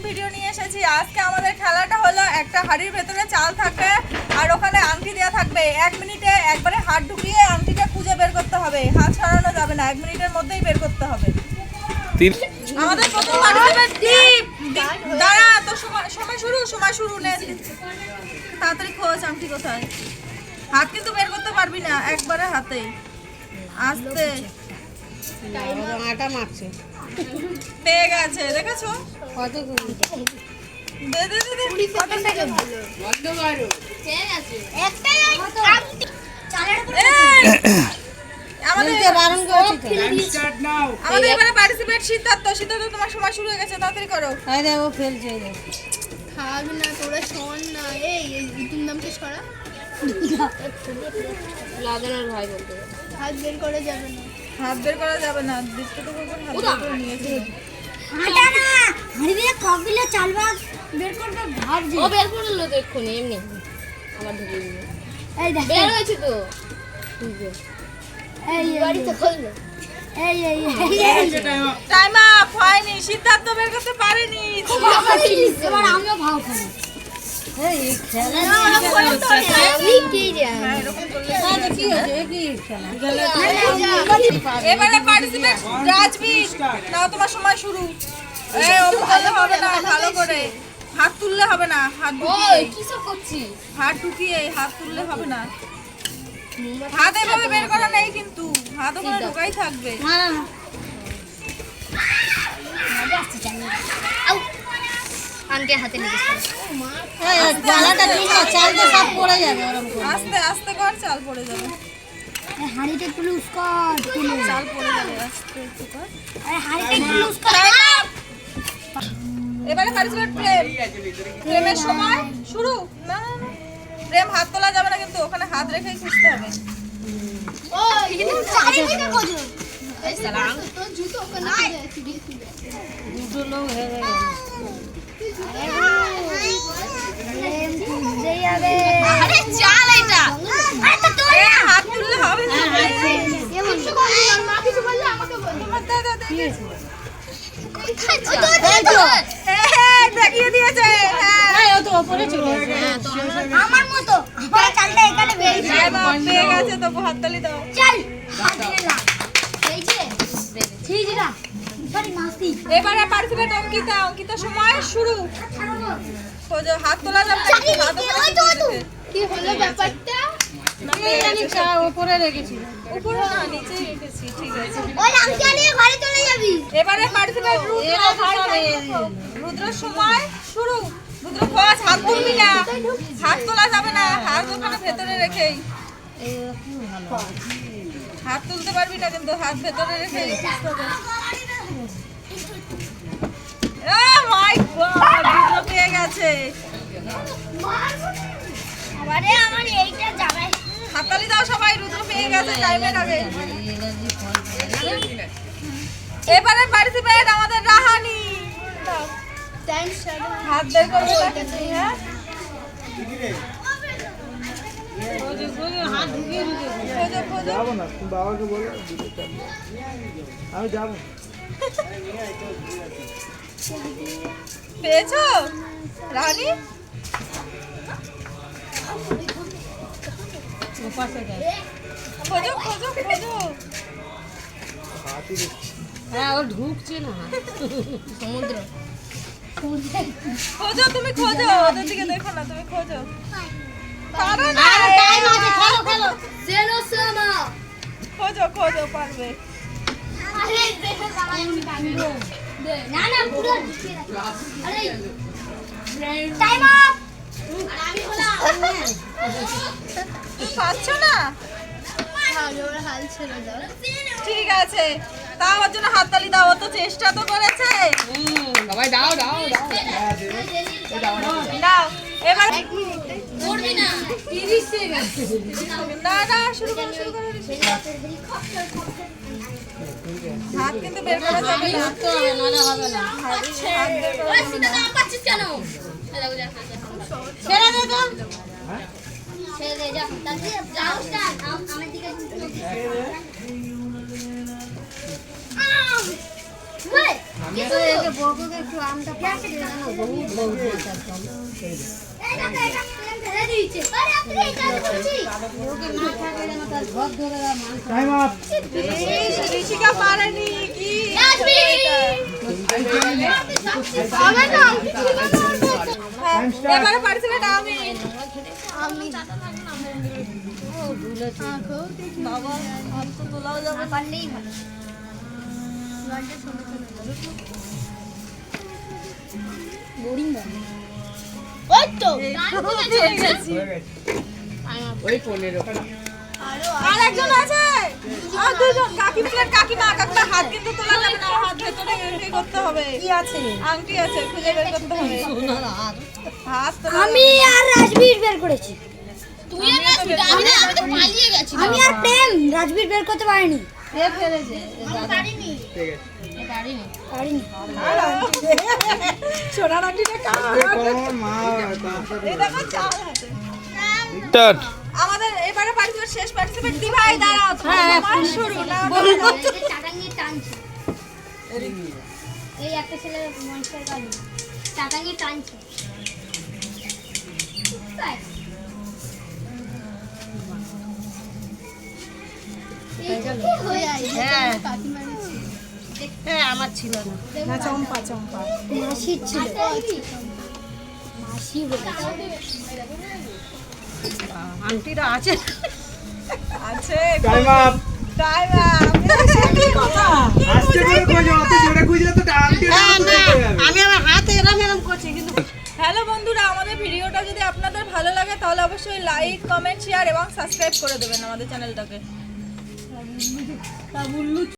Video নিয়ে এসেছি। আজকে আমাদের খেলাটা হলো একটা হাড়ির ভেতরে চাল থাকবে আর ওখানে আংটি দেওয়া থাকবে। 1 মিনিটে একবারে হাত ঢুকিয়ে আংটিটা খুঁজে বের করতে হবে, হাত সরানো যাবে না, 1 মিনিটের মধ্যেই বের করতে হবে। আমাদের প্রথম পার্টিসিপেন্ট দীপ। দাঁড়া, তো সময় শুরু নে, তাড়াতাড়ি খোঁজ আংটি কোথায়। হাত কিন্তু বের করতে পারবি না, একবারে হাতে আস্তে। আটা মারছে, পেয়ে গেছে, দেখেছো? কত দে দে দে দে, কত থেকে ভালো বন্ধ করো। পেয়ে গেছে একটাই আংটি চালের উপর আমাদের বারণ করেছি তো। Time start now. আমাদের এবারে পার্টিসিপেট সিদ্ধার্থ। তোমার সময় শুরু হয়ে গেছে, তাড়াতাড়ি করো। আরে দেখ ও ফেলছে, এই দেখ। থাক না, তোরা শোন না। এই ইতুর নামকে সরা, লাদানোর ভাই বলতে হাত বের করা যাবে না। হাত বের করা যাবে না, দীপ্তটুকু করে হাত বের করে নিয়েছে। হাঁটা না, হাড়ি কপিলে চালবা বের করবে ভাবছি। ও বের করলো তো এক্ষুনি, এমনি আবার ঢুকে দিল। এই দেখ, বের হয়েছে তো। এই গাড়িতে খুললো। এই এই টাইম আপ হয়নি, সিদ্ধার্থ বের করতে পারেনি। এবার আমিও ভাও খাবো। এই খেলা হ্যাঁ, এরকম করলে কি হয়েছে? এ কি খেলা? এবারে পার্টিসিপেট রাজবীর। নাও, তোমার সময় শুরু। এই অমুকালে হবে না, ভালো করে হাত তুললে হবে না, হাত ঢুকিয়ে, কি সব করছিস? হাত ঢুকিয়ে, হাত তুললে হবে না। হাত এভাবে বের করা নেই কিন্তু, হাত ওখানে ঢোকাই থাকবে। আনকে হাতে লেগেছে। এই গলাটা ঠিক আছে, চাল তো সব পড়ে যাবে ওরকম করে। আস্তে আস্তে কর, চাল পড়ে যাবে। হাড়িটা একটু লুজ কর, তুলে। চাল পড়ে যাবে, আস্তে একটু কর। আরে হাড়িটা একটু লুজ কর। এবারে পার্টিসিপেট প্রেম। প্রেমের সময় শুরু। না না, না। প্রেম হাত তোলা যাবে না কিন্তু, ওখানে হাত রেখেই খুঁজতে হবে। চারিদিকে খোঁজো। তোর জুতো ওখানে দুটো লোক হেরে গেল। খুঁজতেই হবে। আরে চাল এটা। আরে তো তোর এ, হাত তুললে হবে না। কিছু বললি না, মা কিছু বললে আমাকে বল। তোমার দে, দে, দে, দে। দেখিয়ে দিয়েছে। হ্যাঁ, ও তো ওপরে চলে গেছে। আমার মতো আমার চালটা এখানে বেরিয়েছে। পেয়ে গেছে, তবু হাততালি দাও। চল হাত দিলাম। এই যে ঠিক না সরি মাসি। এবারে পার্টিসিপেট অঙ্কিতা। অঙ্কিতার সময় শুরু। খোঁজো, হাত তোলা যাবে না কিন্তু, হাত ওখানে ঢুকিয়ে দিতে। কি হলো ব্যাপারটা? জানি চা ওপরে রেখেছিল। উপরে না, নিচেই রেখেছি, ঠিক আছে। ওই লাংচা নিয়ে ঘরে চলে যাবি। এবারে পার্টিসিপেট রুদ্র। রুদ্রের সময় শুরু। রুদ্র খোঁজ, হাত তুলবি না, হাত তোলা যাবে না, হাত ওখানে ভেতরে রেখেই। হাত তুলতে পারবি না কিন্তু, হাত ভেতরে রেখেই খুঁজতে হবে। Oh my God, রুদ্র পেয়ে গেছে। আরে আমার এইটা জামাই। হাততালি দাও সবাই, রুদ্র পেয়ে গেছে টাইমের আগে। এবারে পার্টিসিপেট আমাদের রাহানি। Time start. হাত বের করবে না কিন্তু, হ্যাঁ? হাত ঢুকিয়ে ঢুকিয়ে খোঁজো, খোঁজো। যাবো না, তুমি বাবাকে বলো দিতে চান। আমি যাবো। পেয়েছো রাহানি? ওপাশে যায়। খোঁজো, খোঁজো, খোঁজো। হ্যাঁ ও ঢুকছে না। সমুদ্র। খোঁজো, তুমি খোঁজো, ওদের দিকে দেখো না, তুমি খোঁজো। পারো না। আরে টাইম আছে, খেলো খেলো। জেনো সামা। খোঁজো, খোঁজো, পারবে। আরে দেখো জামাই আমি টাইম দে। না না পুরো ঢুকিয়ে রাখ। আরে টাইম আপ। আর আমি হলাম। পাচ্ছ না? হাল ছেড়ে দাও। ঠিক আছে, তা ওর জন্য হাততালি দাও, ও তো চেষ্টা তো করেছে। সবাই দাও দাও দাও। দাও এবার। করবি না 30 সেকেন্ড। না না, শুরু করো, শুরু করো। হাত কিন্তু বের করা যাবে না। তো হবে নালে হবে না। হাত বের করা ওই যাবে সিধা না। নাম পাচ্ছিস কেন? ছেড়ে দে তো। ছেড়ে দে যা। তাতে যাও স্টার্ট। আমার দিকে ওই একে বউকে একটু আমটা পাশে দিয়ে দাও, বহুত বউ দিয়েছে একদম। এটা প্লেন ফেলে দিয়েছে আরে আপনি এটা বলছি ওকে না থাকে যেন তার ঘর ধরে দেওয়া মাংস। টাইম আপ ঋষিকা পারেনি কি রাজবি হবে না হ্যাঁ, এবারে পার্টিসিপেট আমি বাবা আর তো তোলাও যাবে পারলেই ভালো বোরিং লাগে। ওই তো ওই 15 আর একজন আছে আর দুজন কাকিমা হাত কিন্তু তোলা যাবে না হাত ভেতরে এন্ট্রি করতে হবে কি আছে? আংটি আছে খুঁজে বের করতে হবে সোনার হাত। হাত তোলা আমি আর রাজবীর বের করেছি তুই আর রাজবীর, আমি তো পালিয়ে গেছি আমি আর প্রেম রাজবীর বের করতে পারিনি কে ফেলেছে? পারিনি ঠিক আছে পারিনি। পারিনি সোনার আংটিটা কার কোন মা তারপরে এই দেখো চাল হাতে স্টার্ট আমাদের এবারে পার্টিসিপেট শেষ পার্টিসিপেট দি ভাই দাঁড়াও তোমার শুরু না চাটাঙ্গি টানছে এই একটা ছেলে মনস্টার গাড়ি চাটাঙ্গি টানছে তাই এই যে কি হয়ে যায় হ্যাঁ। হ্যাঁ, আমার ছিল না। না চম্পা মাসির ছিল মাসি বলেছে আংটিটা আছে। আছে টাইম আপ টাইম কি কথা আস্তে করে খুঁজো অত জোরে খুঁজলে তো আংটি হ্যাঁ, না, আমি আমার হাতে এরম এরম করছি কিন্তু হ্যালো বন্ধুরা আমাদের ভিডিওটা যদি আপনাদের ভালো লাগে তাহলে অবশ্যই লাইক কমেন্ট শেয়ার এবং সাবস্ক্রাইব করে দেবেন আমাদের চ্যানেলটাকে